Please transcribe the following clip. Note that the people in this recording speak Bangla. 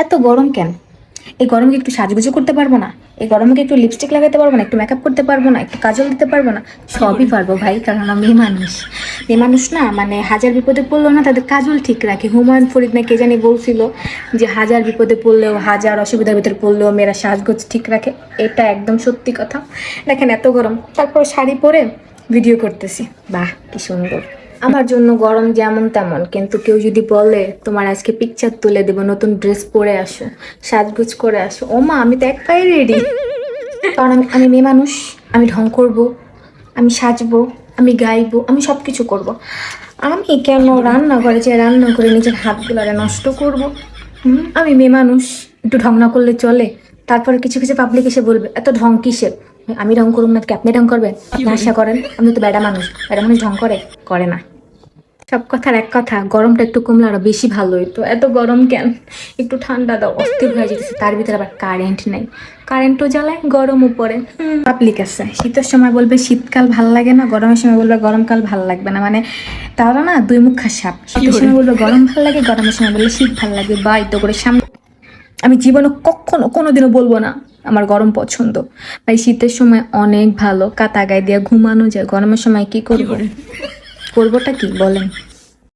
এত গরম কেন? এই গরমে কি একটু সাজগুজো করতে পারবো না? এই গরমে কি একটু লিপস্টিক লাগাতে পারবো না? একটু মেকআপ করতে পারবো না? একটু কাজল দিতে পারবো না? সবই পারবো ভাই, কারণ আমরা মেয়ে মানুষ। মেয়ে মানুষ না, মানে হাজার বিপদে পড়লেও না তাদের কাজল ঠিক রাখে। হুমায়ুন ফরিদ না কে জানি বলছিল যে হাজার বিপদে পড়লেও, হাজার অসুবিধার ভিতরে পড়লেও মেয়েরা সাজগোজ ঠিক রাখে। এটা একদম সত্যি কথা। দেখেন এত গরম, তারপর শাড়ি পরে ভিডিও করতেছি। বাহ কি সুন্দর। আমার জন্য গরম যেমন তেমন, কিন্তু কেউ যদি বলে তোমার আজকে পিকচার তুলে দেবো, নতুন ড্রেস পরে আসো, সাজগোজ করে আসো, ও মা আমি তো এক পায়ে রেডি। কারণ আমি মেয়ে মানুষ, আমি ঢং করব, আমি সাজবো, আমি গাইবো, আমি সব কিছু করবো। আমি কেন রান্নাঘরে যে রান্না করে নিজের হাতগুলারে নষ্ট করব? আমি মেয়ে মানুষ, একটু ঢং না করলে চলে? তারপরে কিছু কিছু পাবলিক এসে বলবে এত ঢং কিসের? আমি ঢং করুন না, কি আপনি ঢং করবেন? আশা করেন আপনি তো বেড়া মানুষ, বেড়া মানুষ ঢং করে? করে না। সব কথার এক কথা, গরমটা একটু কমলে আরো বেশি ভালো হইতো। এত গরম কেন? একটু ঠান্ডা দাও, অস্থির হয়ে যেতেছে। তার ভিতরে আবার কারেন্ট নেই, কারেন্টও জ্বালায়, গরমও পড়ে। পাবলিক আছে শীতের সময় বলবে শীতকাল ভাল লাগে না, গরমের সময় বলবে গরমকাল ভাল লাগবে না। মানে তারা না দুই মুখা সাপ। শীতের সময় বলবে গরম ভাল লাগে, গরমের সময় বললে শীত ভাল লাগে। বা তো করে সামনে আমি জীবনে কখনো কোনোদিনও বলবো না আমার গরম পছন্দ। ভাই শীতের সময় অনেক ভালো, কাঁথা গায়ে দিয়ে ঘুমানো যায়। গরমের সময় কি করবো? করবোটা কি বলেন?